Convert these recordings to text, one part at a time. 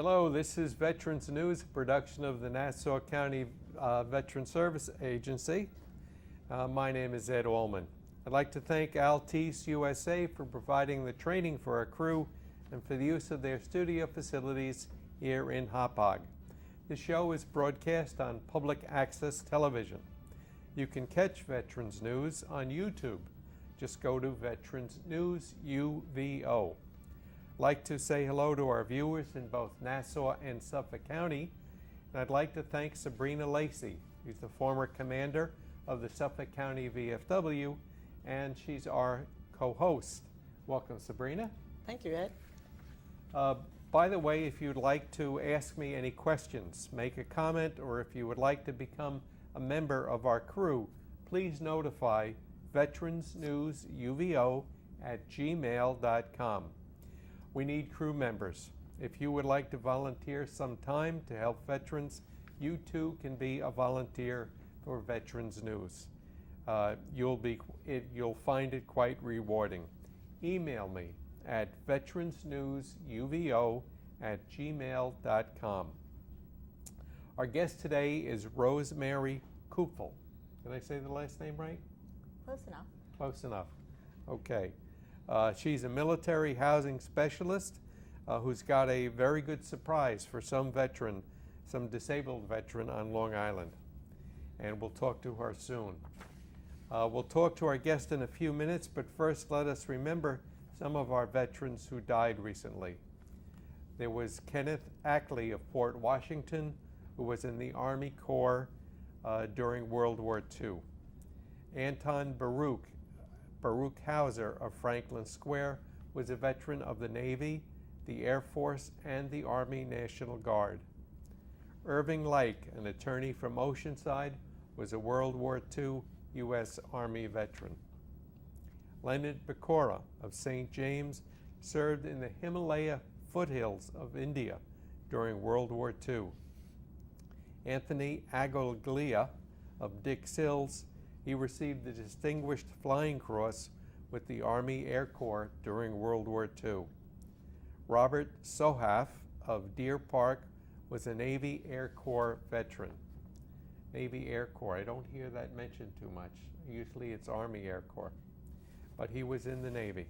Hello, this is Veterans News, a production of the Nassau County Veteran Service Agency. My name is Ed Allman. I'd like to thank Altice USA for providing the training for our crew and for the use of their studio facilities here in Hauppauge. The show is broadcast on public access television. You can catch Veterans News on YouTube. Just go to Veterans News UVO. I'd like to say hello to our viewers in both Nassau and Suffolk County. And I'd like to thank Sabrina Lacey, who's the former commander of the Suffolk County VFW, and she's our co-host. Welcome, Sabrina. Thank you, Ed. By the way, if you'd like to ask me any questions, make a comment, or if you would like to become a member of our crew, please notify veteransnewsuvo@gmail.com. We need crew members. If you would like to volunteer some time to help veterans, you too can be a volunteer for Veterans News. You'll find it quite rewarding. Email me at veteransnewsuvo@gmail.com. Our guest today is Rosemarie Kluepfel. Did I say the last name right? Close enough. Close enough. Okay. She's a military housing specialist who's got a very good surprise for some disabled veteran on Long Island. And we'll talk to her soon. We'll talk to our guest in a few minutes, but first let us remember some of our veterans who died recently. There was Kenneth Ackley of Port Washington, who was in the Army Corps during World War II. Anton Baruch Hauser of Franklin Square was a veteran of the Navy, the Air Force, and the Army National Guard. Irving Lake, an attorney from Oceanside, was a World War II U.S. Army veteran. Leonard Pecora of St. James served in the Himalaya foothills of India during World War II. Anthony Agoglia of Dix Hills, he received the Distinguished Flying Cross with the Army Air Corps during World War II. Robert Sohaf of Deer Park was a Navy Air Corps veteran. Navy Air Corps, I don't hear that mentioned too much. Usually it's Army Air Corps, but he was in the Navy.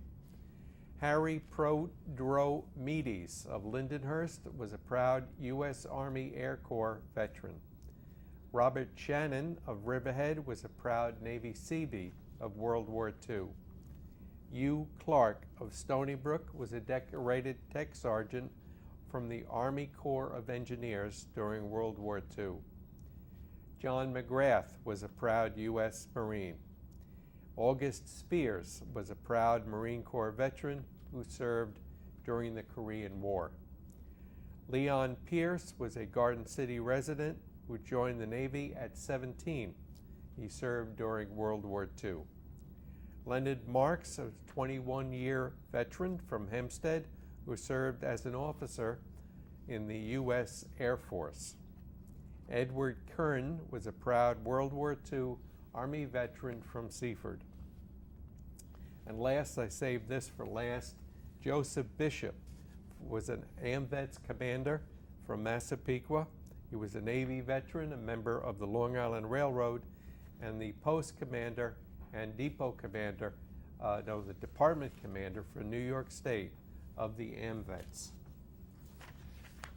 Harry Prodromides of Lindenhurst was a proud U.S. Army Air Corps veteran. Robert Shannon of Riverhead was a proud Navy Seabee of World War II. Hugh Clark of Stony Brook was a decorated tech sergeant from the Army Corps of Engineers during World War II. John McGrath was a proud U.S. Marine. August Spears was a proud Marine Corps veteran who served during the Korean War. Leon Pierce was a Garden City resident who joined the Navy at 17. He served during World War II. Leonard Marks, a 21-year veteran from Hempstead, who served as an officer in the U.S. Air Force. Edward Kern was a proud World War II Army veteran from Seaford. And last, I saved this for last, Joseph Bishop was an AMVETS commander from Massapequa. He was a Navy veteran, a member of the Long Island Railroad, and the post commander and depot commander, the department commander for New York State of the AMVETS.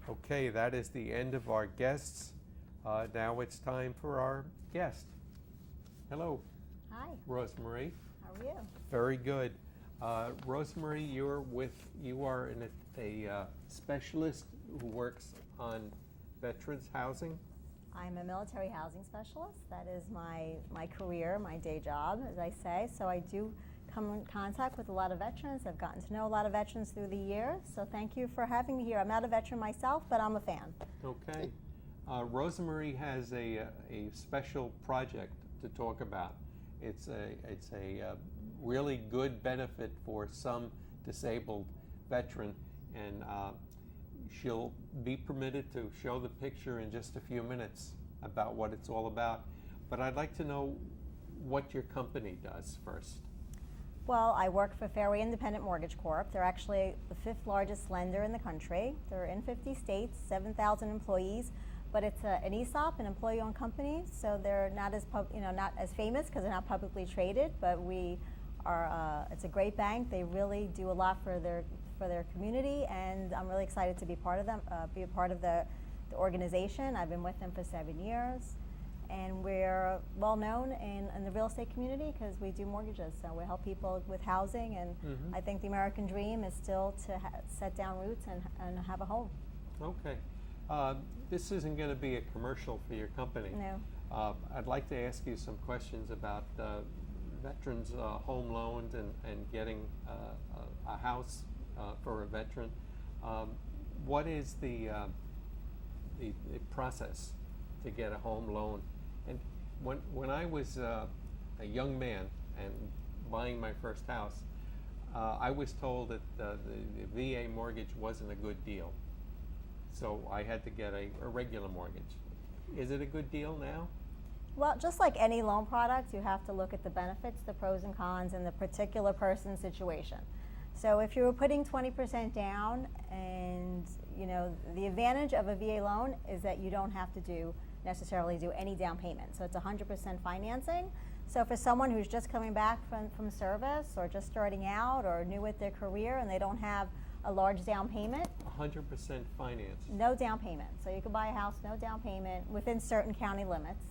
Okay, that is the end of our guests. Now it's time for our guest. Hello. Hi. Rosemarie. How are you? Very good. Rosemarie, you are a specialist who works on veterans housing. I'm a military housing specialist. That is my career, my day job, as I say. So I do come in contact with a lot of veterans. I've gotten to know a lot of veterans through the years. So thank you for having me here. I'm not a veteran myself, but I'm a fan. Okay. Rosemarie has a special project to talk about. It's a really good benefit for some disabled veteran, and she'll be permitted to show the picture in just a few minutes about what it's all about. But I'd like to know what your company does first. Well, I work for Fairway Independent Mortgage Corp. They're actually the 5th largest lender in the country. They're in 50 states, 7,000 employees, but it's an ESOP, an employee-owned company, so they're not as not as famous because they're not publicly traded. But we are. It's a great bank. They really do a lot for their community, and I'm really excited to be part of them, be a part of the organization. I've been with them for 7 years. And we're well known in the real estate community because we do mortgages. So we help people with housing, and I think the American dream is still to set down roots and have a home. Okay. This isn't going to be a commercial for your company. No. I'd like to ask you some questions about veterans' home loans and getting a house for a veteran. What is the process to get a home loan? And when I was a young man and buying my first house, I was told that the VA mortgage wasn't a good deal. So I had to get a regular mortgage. Is it a good deal now? Well, just like any loan product, you have to look at the benefits, the pros and cons, and the particular person's situation. So if you were putting 20% down, and the advantage of a VA loan is that you don't have to necessarily do any down payment. So it's 100% financing. So for someone who's just coming back from service or just starting out or new with their career and they don't have a large down payment. 100% finance. No down payment. So you can buy a house, no down payment within certain county limits.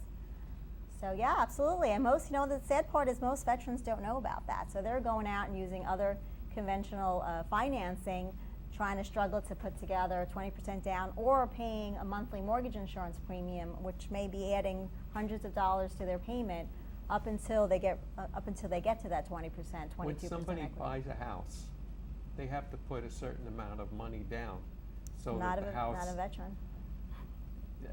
So yeah, absolutely. And most, the sad part is most veterans don't know about that. So they're going out and using other conventional financing, trying to struggle to put together 20% down or paying a monthly mortgage insurance premium, which may be adding hundreds of dollars to their payment up until they get to that 20%, 22% When somebody equity. buys a house, they have to put a certain amount of money down, so Not that the house. a veteran.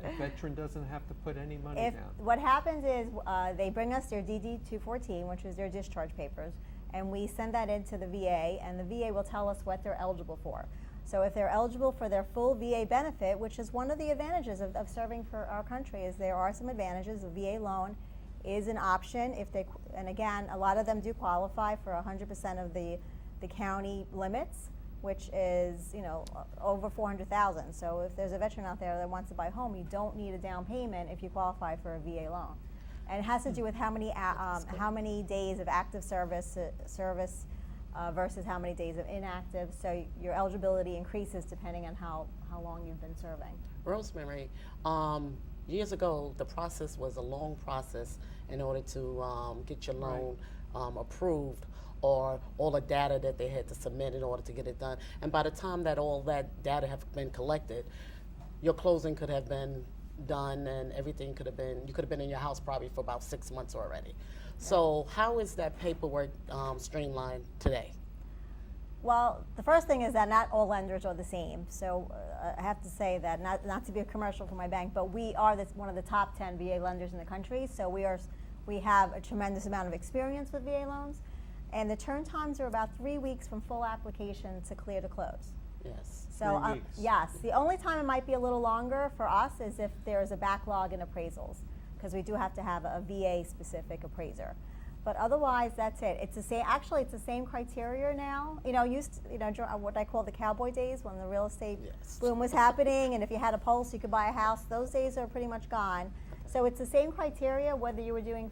A veteran doesn't have to put any money If down. what happens is they bring us their DD-214, which is their discharge papers, and we send that into the VA, and the VA will tell us what they're eligible for. So if they're eligible for their full VA benefit, which is one of the advantages of serving for our country, is there are some advantages. A VA loan is an option if they, and again, a lot of them do qualify for 100% of the county limits, which is over $400,000. So if there's a veteran out there that wants to buy a home, you don't need a down payment if you qualify for a VA loan. And it has to do with how many days of active service versus how many days of inactive. So your eligibility increases depending on how long you've been serving. Rosemarie, years ago, the process was a long process in order to get your loan approved, or all the data that they had to submit in order to get it done. And by the time that all that data have been collected, your closing could have been done and everything could have been, you could have been in your house probably for about 6 months already. So how is that paperwork streamlined today? Well, the first thing is that not all lenders are the same. So I have to say that, not to be a commercial for my bank, but we are one of the top 10 VA lenders in the country. So we have a tremendous amount of experience with VA loans. And the turn times are about 3 weeks from full application to clear to close. Yes. So 3 weeks. yes, the only time it might be a little longer for us is if there's a backlog in appraisals, because we do have to have a VA specific appraiser. But otherwise, that's it. It's the same. Actually, it's the same criteria now. What I call the cowboy days when the real estate boom was happening, and if you had a pulse, you could buy a house. Those days are pretty much gone. So it's the same criteria whether you were doing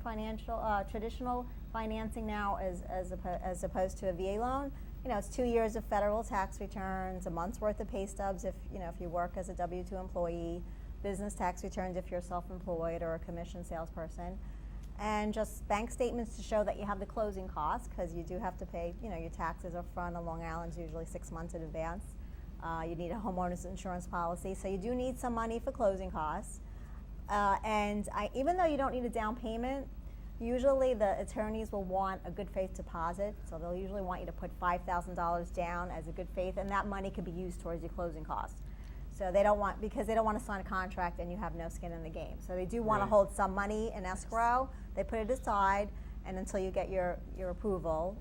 traditional financing now as opposed to a VA loan. It's 2 years of federal tax returns, a month's worth of pay stubs if you work as a W-2 employee, business tax returns if you're self-employed or a commission salesperson, and just bank statements to show that you have the closing costs, because you do have to pay your taxes up front on Long Island's usually 6 months in advance. You need a homeowner's insurance policy, so you do need some money for closing costs. Even though you don't need a down payment, usually the attorneys will want a good faith deposit, so they'll usually want you to put $5,000 down as a good faith, and that money could be used towards your closing costs. So because they don't want to sign a contract and you have no skin in the game. So they do want to hold some money in escrow. They put it aside, and until you get your approval,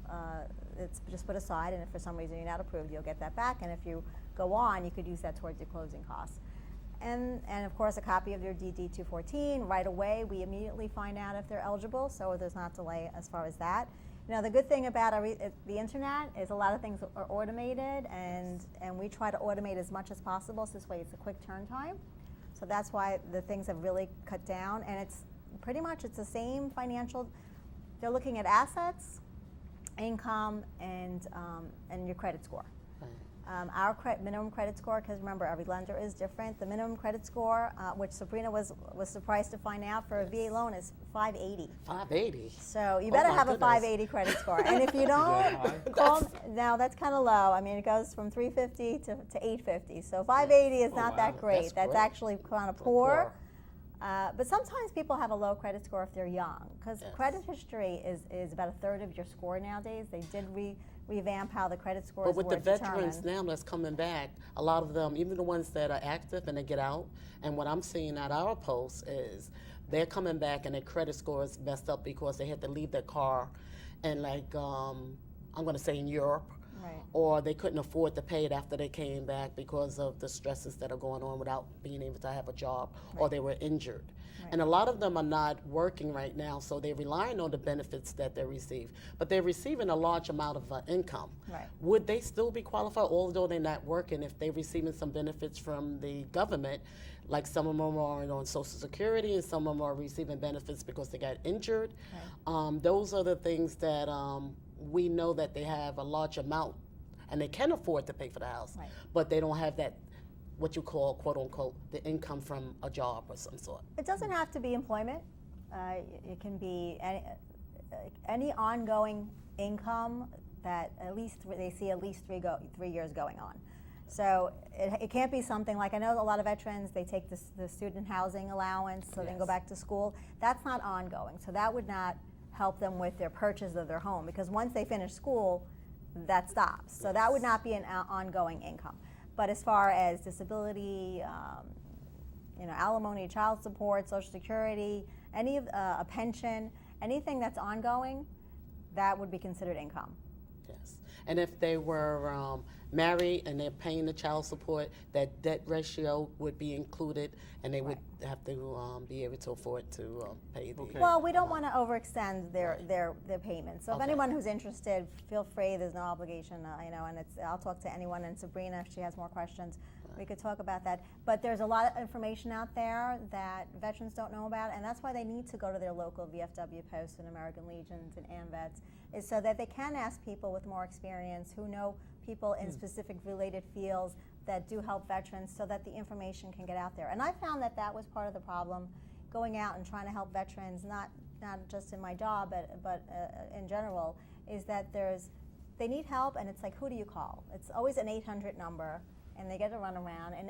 it's just put aside, and if for some reason you're not approved, you'll get that back, and if you go on, you could use that towards your closing costs. And of course, a copy of their DD-214. Right away, we immediately find out if they're eligible, so there's not delay as far as that. You know, the good thing about the internet is a lot of things are automated, and we try to automate as much as possible, so this way it's a quick turn time. So that's why the things have really cut down, and it's pretty much it's the same financial. They're looking at assets, income, and your credit score. Our minimum credit score, because remember, every lender is different. The minimum credit score, which Sabrina was surprised to find out for a VA loan, is 580. 580. So you better have a 580 credit score. And if you don't, now that's kind of low. I mean, it goes from 350 to 850. So 580 is not that great. That's actually kind of poor. But sometimes people have a low credit score if they're young, because credit history is about a third of your score nowadays. They did revamp how the credit scores were determined. But with the veterans now that's coming back, a lot of them, even the ones that are active and they get out, and what I'm seeing at our posts is they're coming back and their credit score is messed up because they had to leave their car and like, I'm going to say in Europe, Right. or they couldn't afford to pay it after they came back because of the stresses that are going on without being able to have a job, or they were injured. Right. And a lot of them are not working right now, so they're relying on the benefits that they receive. But they're receiving a large amount of income. Right. Would they still be qualified, although they're not working, if they're receiving some benefits from the government? Like some of them are on Social Security and some of them are receiving benefits because they got injured. Right. Those are the things that we know that they have a large amount and they can afford to pay for the house, Right. but they don't have that, what you call, quote unquote, the income from a job or some sort. It doesn't have to be employment. It can be any ongoing income that at least they see at least 3 years going on. So it can't be something like, I know a lot of veterans, they take the student housing allowance so they can go back to school. That's not ongoing. So that would not help them with their purchase of their home, because once they finish school, that stops. So that would not be an ongoing income. But as far as disability, alimony, child support, Social Security, any of a pension, anything that's ongoing, that would be considered income. Yes. And if they were married and they're paying the child support, that debt ratio would be included, and they would have to be able to afford to pay the. Okay. Well, we don't want to overextend their payments. So if anyone who's interested, feel free. There's no obligation, and I'll talk to anyone, and Sabrina, if she has more questions, we could talk about that. But there's a lot of information out there that veterans don't know about, and that's why they need to go to their local VFW posts and American Legions and AMVETS, is so that they can ask people with more experience who know people in specific related fields that do help veterans, so that the information can get out there. And I found that was part of the problem, going out and trying to help veterans, not just in my job, but in general, is that they need help, and it's like, who do you call? It's always an 800 number, and they get to run around, and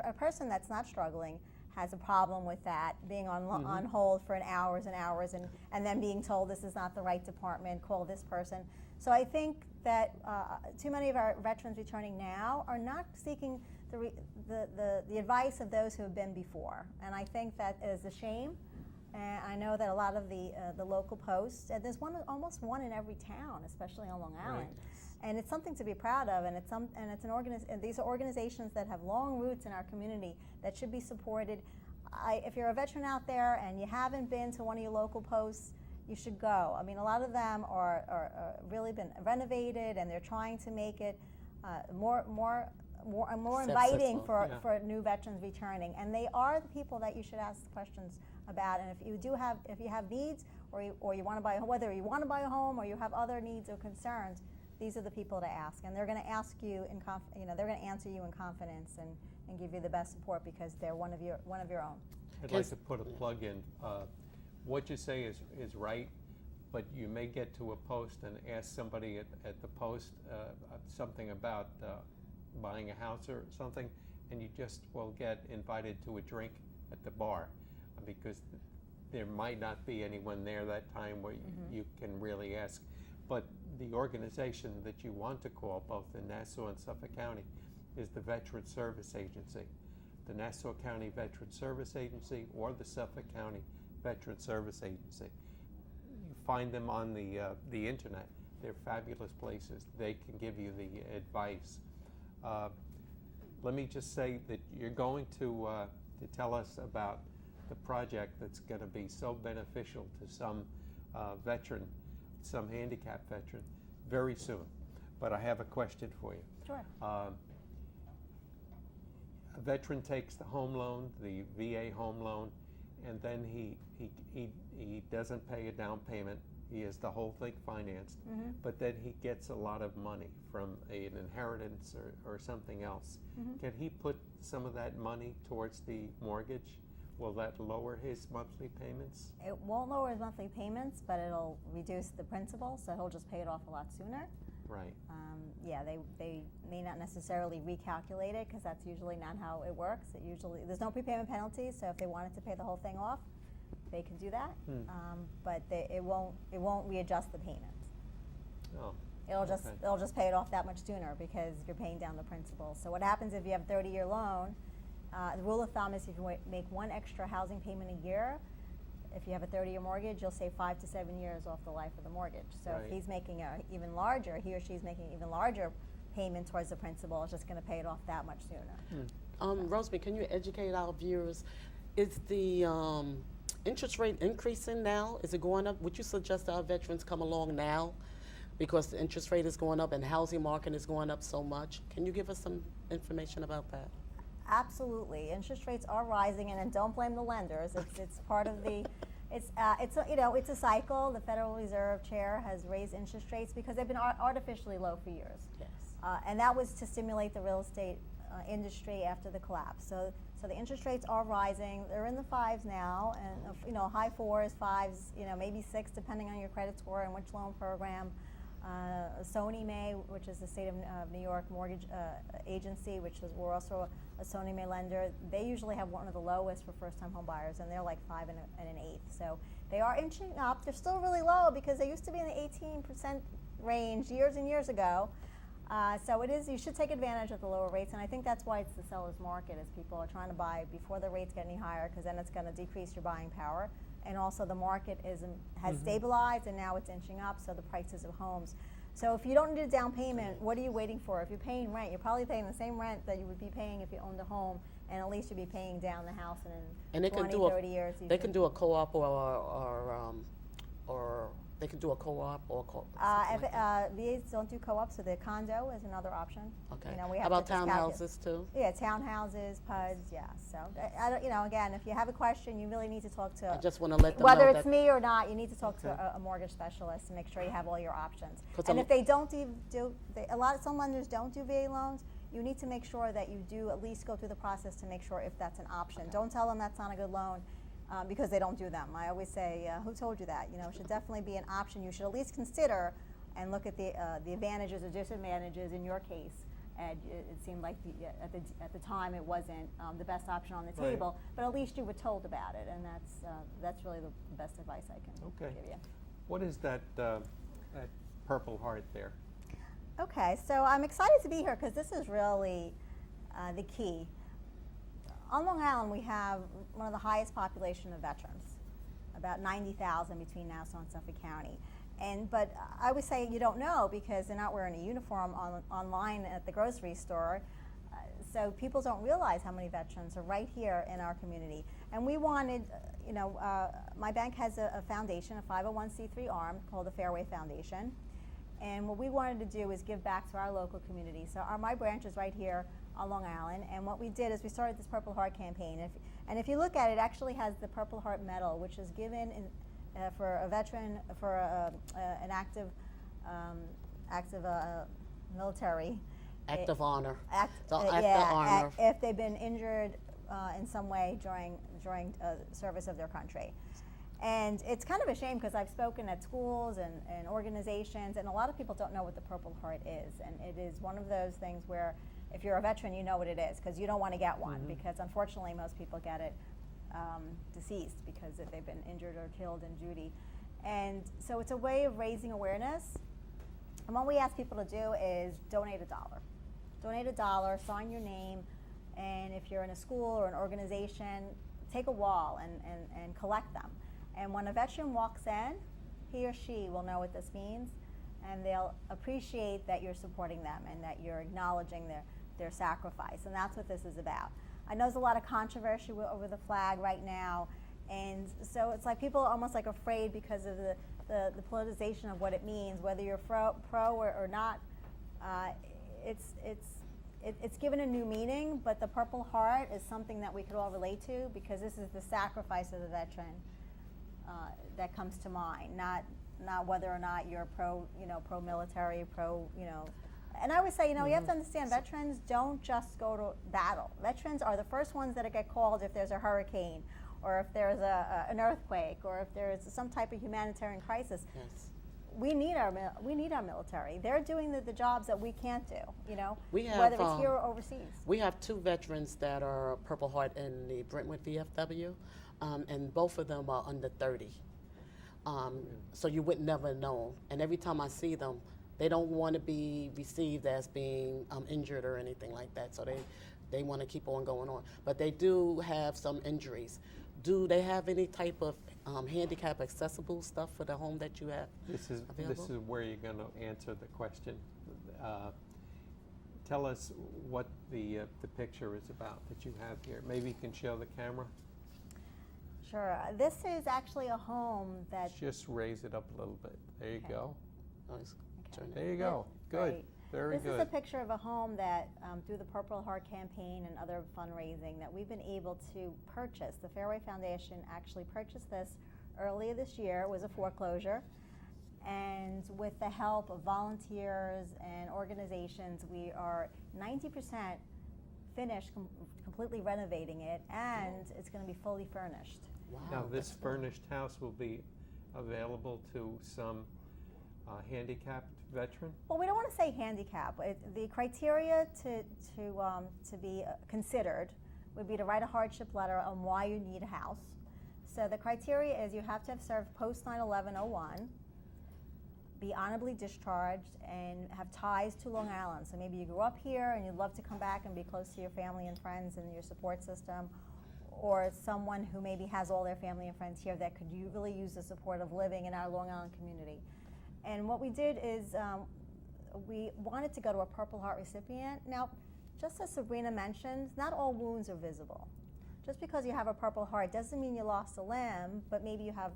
a person that's not struggling has a problem with that, being on hold for hours and hours, and then being told this is not the right department, call this person. So I think that too many of our veterans returning now are not seeking the advice of those who have been before, and I think that is a shame. And I know that a lot of the local posts, and there's almost one in every town, especially on Long Island. Right. And it's something to be proud of, and these are organizations that have long roots in our community that should be supported. If you're a veteran out there and you haven't been to one of your local posts, you should go. I mean, a lot of them are really been renovated, and they're trying to make it more inviting for new veterans returning. And they are the people that you should ask questions about. And if you have needs, or you want to buy, whether you want to buy a home or you have other needs or concerns, these are the people to ask, and they're going to ask you they're going to answer you in confidence and give you the best support, because they're one of your own. I'd like to put a plug in. What you say is right, but you may get to a post and ask somebody at the post something about buying a house or something, and you just will get invited to a drink at the bar, because there might not be anyone there that time where you can really ask. But the organization that you want to call, both in Nassau and Suffolk County, is the Veteran Service Agency. The Nassau County Veteran Service Agency or the Suffolk County Veteran Service Agency. You find them on the internet. They're fabulous places. They can give you the advice. Let me just say that you're going to tell us about the project that's going to be so beneficial to some veteran some handicapped veteran very soon. But I have a question for you. Sure. A veteran takes the home loan, the VA home loan, and then he doesn't pay a down payment. He has the whole thing financed, but then he gets a lot of money from an inheritance or something else. Can he put some of that money towards the mortgage? Will that lower his monthly payments? It won't lower his monthly payments, but it'll reduce the principal, so he'll just pay it off a lot sooner. Right. Yeah, they may not necessarily recalculate it because that's usually not how it works. There's no prepayment penalty, so if they wanted to pay the whole thing off, they can do that. But it won't readjust the payment. Oh. It'll just pay it off that much sooner because you're paying down the principal. So what happens if you have a 30-year loan? The rule of thumb is if you make one extra housing payment a year, if you have a 30-year mortgage, you'll save 5 to 7 years off the life of the mortgage. So Right. if he or she's making even larger payment towards the principal, it's just going to pay it off that much sooner. Rosemarie, can you educate our viewers? Is the interest rate increasing now? Is it going up? Would you suggest our veterans come along now because the interest rate is going up and the housing market is going up so much? Can you give us some information about that? Absolutely, interest rates are rising, and don't blame the lenders. It's part of the, it's a cycle. The Federal Reserve Chair has raised interest rates because they've been artificially low for years. Yes. And that was to stimulate the real estate industry after the collapse. So the interest rates are rising. They're in the 5s now, and high 4s, 5s, maybe 6, depending on your credit score and which loan program. Sony May, which is the state of New York mortgage agency, we're also a Sony May lender. They usually have one of the lowest for first-time home buyers, and they're like 5 and an eighth. So they are inching up. They're still really low because they used to be in the 18% range years and years ago. So you should take advantage of the lower rates, and I think that's why it's the seller's market, is people are trying to buy before the rates get any higher, because then it's going to decrease your buying power. And also the market has stabilized, and now it's inching up, so the prices of homes. So if you don't need a down payment, what are you waiting for? If you're paying rent, you're probably paying the same rent that you would be paying if you owned a home, and at least you'd be paying down the house, and in 20, 30 years. They can do a co-op or they can do a co-op or VAs don't do co-ops, so the condo is another option. Okay. We How have about to just townhouses too? Yeah, townhouses, PUDs, yeah. So, again, if you have a question, you really need to talk to. I just want to let them know whether that it's me or not, you need to talk to a mortgage specialist to make sure you have all your options. And if they don't some lenders don't do VA loans, you need to make sure that you do at least go through the process to make sure if that's an option. Okay. Don't tell them that's not a good loan. Because they don't do them. I always say, who told you that? It should definitely be an option you should at least consider and look at the advantages or disadvantages in your case. And it seemed like at the time it wasn't the best option on the table, but at least you were told about it, and that's really the best advice I can give you. What is that Purple Heart there? Okay, so I'm excited to be here because this is really the key. On Long Island, we have one of the highest population of veterans, about 90,000 between Nassau and Suffolk County. But I would say you don't know because they're not wearing a uniform online at the grocery store. So people don't realize how many veterans are right here in our community. And we wanted, my bank has a foundation, a 501c3 arm called the Fairway Foundation. And what we wanted to do is give back to our local community. So my branch is right here on Long Island, and what we did is we started this Purple Heart campaign. And if you look at it, it actually has the Purple Heart Medal, which is given for a veteran, for an active military. Active honor. Honor. If they've been injured in some way during service of their country. And it's kind of a shame because I've spoken at schools and organizations, and a lot of people don't know what the Purple Heart is. And it is one of those things where if you're a veteran, you know what it is because you don't want to get one because unfortunately most people get it deceased because they've been injured or killed in duty. And so it's a way of raising awareness. And what we ask people to do is donate $1. Donate $1, sign your name, and if you're in a school or an organization, take a wall and collect them. And when a veteran walks in, he or she will know what this means, and they'll appreciate that you're supporting them and that you're acknowledging their sacrifice. And that's what this is about. I know there's a lot of controversy over the flag right now, and so it's like people are almost like afraid because of the politicization of what it means, whether you're pro or not. It's given a new meaning, but the Purple Heart is something that we could all relate to, because this is the sacrifice of the veteran that comes to mind, not whether or not you're pro-military, And I would say, you have to understand, veterans don't just go to battle. Veterans are the first ones that get called if there's a hurricane, or if there's an earthquake, or if there's some type of humanitarian crisis. Yes. We need our military. They're doing the jobs that we can't do. We have, whether it's here or overseas. We have 2 veterans that are Purple Heart in the Brentwood VFW, and both of them are under 30. So you would never know. And every time I see them, they don't want to be received as being injured or anything like that. So they want to keep on going on. But they do have some injuries. Do they have any type of handicap accessible stuff for the home that you have available? This is where you're going to answer the question. Tell us what the picture is about that you have here. Maybe you can show the camera. Sure. This is actually a home that... Just raise it up a little bit. There you go. Nice. Okay. There you go. Good. Great. Very good. This is a picture of a home that, through the Purple Heart campaign and other fundraising, that we've been able to purchase. The Fairway Foundation actually purchased this earlier this year. It was a foreclosure. And with the help of volunteers and organizations, we are 90% finished, completely renovating it, and it's going to be fully furnished. Wow. Now, this that's furnished house will be available to some handicapped veteran? Well, we don't want to say handicap. The criteria to be considered would be to write a hardship letter on why you need a house. So the criteria is you have to have served post 9/11/01, be honorably discharged, and have ties to Long Island. So maybe you grew up here and you'd love to come back and be close to your family and friends and your support system, or someone who maybe has all their family and friends here that could really use the support of living in our Long Island community. And what we did is we wanted to go to a Purple Heart recipient. Now, just as Sabrina mentioned, not all wounds are visible. Just because you have a Purple Heart doesn't mean you lost a limb, but maybe you have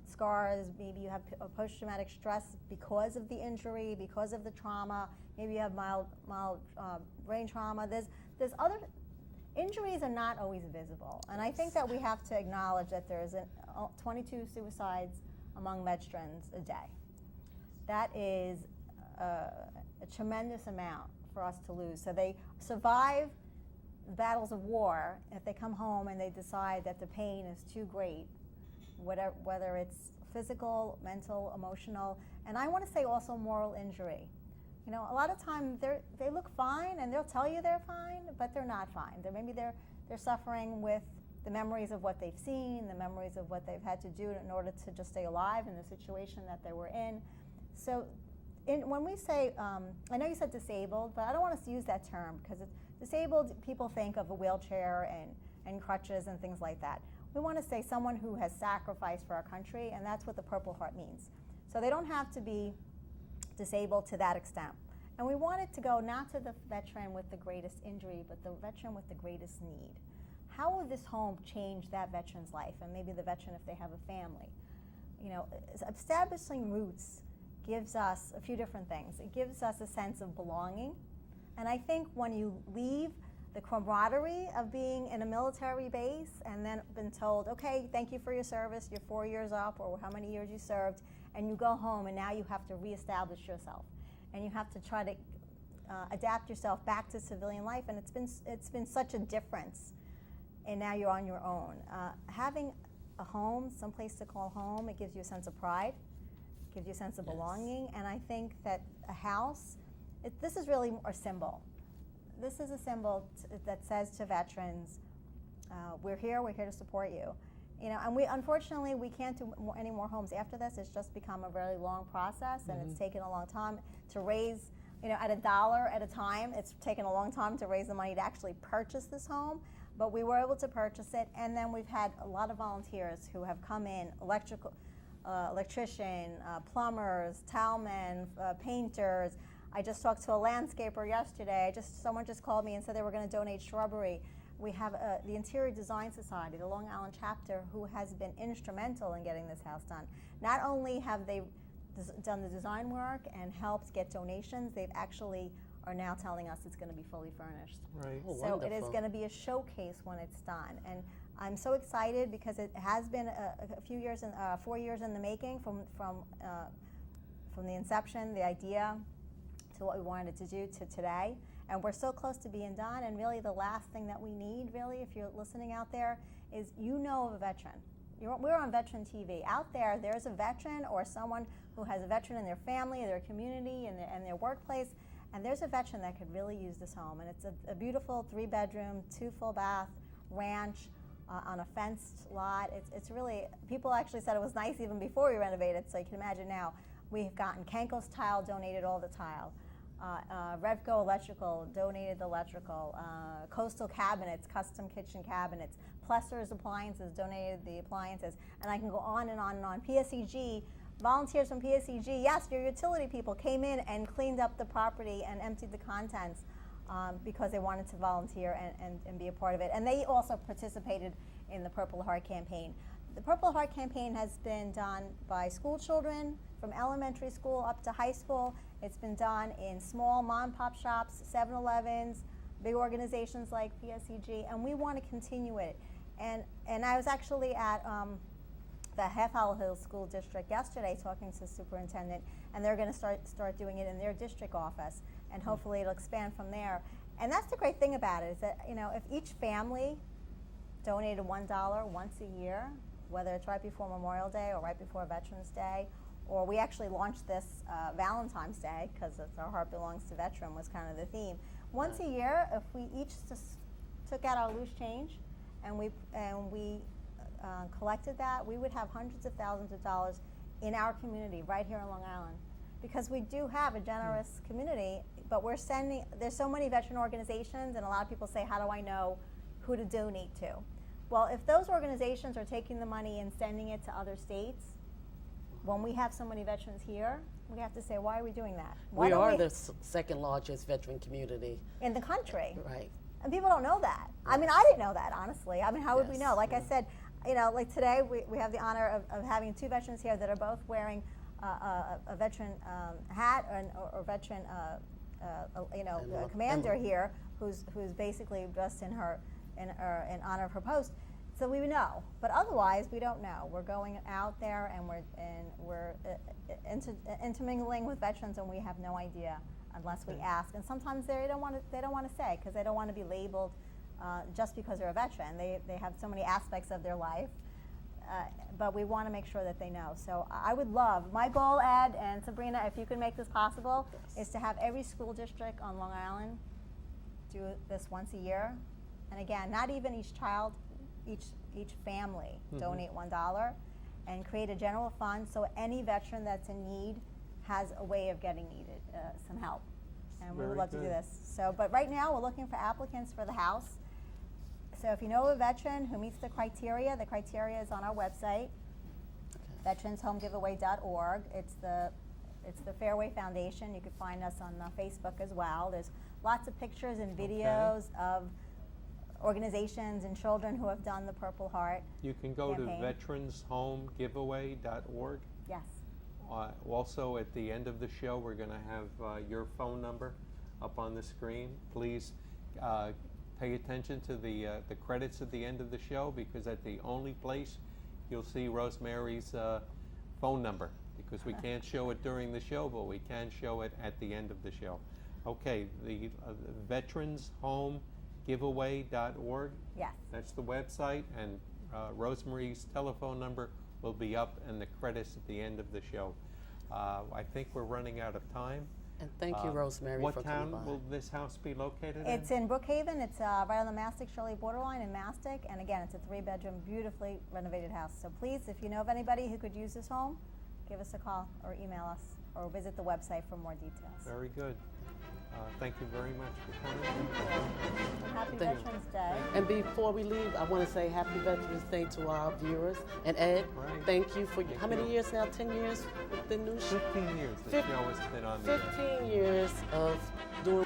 scars, maybe you have post-traumatic stress because of the injury, because of the trauma, maybe you have mild brain trauma. There's other injuries are not always visible. And I think that we have to acknowledge that there's 22 suicides among veterans a day. That is a tremendous amount for us to lose. So they survive battles of war. If they come home and they decide that the pain is too great, whether it's physical, mental, emotional, and I want to say also moral injury. A lot of times they look fine and they'll tell you they're fine, but they're not fine. Maybe they're suffering with the memories of what they've seen, the memories of what they've had to do in order to just stay alive in the situation that they were in. So when we say, I know you said disabled, but I don't want us to use that term, because disabled people think of a wheelchair and crutches and things like that. We want to say someone who has sacrificed for our country, and that's what the Purple Heart means. So they don't have to be disabled to that extent. And we wanted to go not to the veteran with the greatest injury, but the veteran with the greatest need. How will this home change that veteran's life, and maybe the veteran if they have a family? Establishing roots gives us a few different things. It gives us a sense of belonging. And I think when you leave the camaraderie of being in a military base and then been told, okay, thank you for your service, you're 4 years up, or how many years you served, and you go home and now you have to reestablish yourself. And you have to try to adapt yourself back to civilian life, and it's been such a difference. And now you're on your own. Having a home, someplace to call home, it gives you a sense of pride, it gives you a sense of belonging, and I think that a house, this is really a symbol. This is a symbol that says to veterans, we're here to support you. And unfortunately we can't do any more homes after this. It's just become a very long process, and it's taken a long time to raise, at $1 at a time. It's taken a long time to raise the money to actually purchase this home, but we were able to purchase it. And then we've had a lot of volunteers who have come in, electrician, plumbers, towelmen, painters. I just talked to a landscaper yesterday. Someone just called me and said they were going to donate shrubbery. We have the Interior Design Society, the Long Island chapter, who has been instrumental in getting this house done. Not only have they done the design work and helped get donations, they've actually are now telling us it's going to be fully furnished. Right. Oh, So it is wonderful. going to be a showcase when it's done, and I'm so excited because it has been a few years, 4 years in the making from the inception, the idea, to what we wanted to do to today, and we're so close to being done. And really, the last thing that we need, really, if you're listening out there, is of a veteran. We're on Veteran TV. Out there, there's a veteran or someone who has a veteran in their family, their community, and their workplace. And there's a veteran that could really use this home. And it's a beautiful 3-bedroom, 2 full bath ranch on a fenced lot. It's really, people actually said it was nice even before we renovated, so you can imagine now. We've gotten Kenko's Tile, donated all the tile. Revco Electrical donated the electrical. Coastal Cabinets, custom kitchen cabinets. Plesser's Appliances donated the appliances. And I can go on and on and on. PSEG, volunteers from PSEG, yes, your utility people came in and cleaned up the property and emptied the contents because they wanted to volunteer and be a part of it. And they also participated in the Purple Heart campaign. The Purple Heart campaign has been done by school children from elementary school up to high school. It's been done in small mom-and-pop shops, 7-Elevens, big organizations like PSEG, and we want to continue it. And I was actually at the Half Hollow Hills School District yesterday talking to the superintendent, and they're going to start doing it in their district office, and hopefully it'll expand from there. And that's the great thing about it, is that, you know, if each family donated $1 once a year, whether it's right before Memorial Day or right before Veterans Day, or we actually launched this Valentine's Day, because Our Heart Belongs to Veteran was kind of the theme. Once a year, if we each just took out our loose change and we collected that, we would have hundreds of thousands of dollars in our community right here in Long Island. Because we do have a generous community, but there's so many veteran organizations, and a lot of people say, how do I know who to donate to? Well, if those organizations are taking the money and sending it to other states, when we have so many veterans here, we have to say, why are we doing that? Why We don't are the second largest veteran community. in the country. Right. And people don't know that. I mean, I didn't know that, honestly. I mean, how would we know? Like I said, you know, like today, we have the honor of having 2 veterans here that are both wearing a veteran hat or veteran, a commander here who's basically dressed in honor of her post. So we know, but otherwise we don't know. We're going out there and we're intermingling with veterans, and we have no idea unless we ask. And sometimes they don't want to say, because they don't want to be labeled just because they're a veteran. They have so many aspects of their life, but we want to make sure that they know. So I would love, my goal, Ed and Sabrina, if you can make this possible, is to have every school district on Long Island do this once a year. And again, not even each child, each family donate $1 and create a general fund so any veteran that's in need has a way of getting some help. And we would love to do this. So, but right now we're looking for applicants for the house. So if you know a veteran who meets the criteria is on our website, veteranshomegiveaway.org. It's the Fairway Foundation. You can find us on Facebook as well. There's lots of pictures and videos of organizations and children who have done the Purple Heart You can go campaign. to veteranshomegiveaway.org. Yes. Also, at the end of the show, we're going to have your phone number up on the screen. Please pay attention to the credits at the end of the show, because that's the only place you'll see Rosemarie's phone number, because we can't show it during the show, but we can show it at the end of the show. Okay, the veteranshomegiveaway.org. Yes. That's the website, and Rosemarie's telephone number will be up in the credits at the end of the show. I think we're running out of time. And thank you, Rosemary, What for coming by. town will this house be located It's in? in Brookhaven. It's right on the Mastic-Shirley borderline in Mastic. And again, it's a 3-bedroom, beautifully renovated house. So please, if you know of anybody who could use this home, give us a call or email us or visit the website for more details. Very good. Thank you very much for coming. And happy Thank you. Veterans Day. And before we leave, I want to say Happy Veterans Day to our viewers. And Ed, Right. thank you for Thank how many you. years now? 10 years with the new show? 15 years the Fif- show has been on the air. 15 years of doing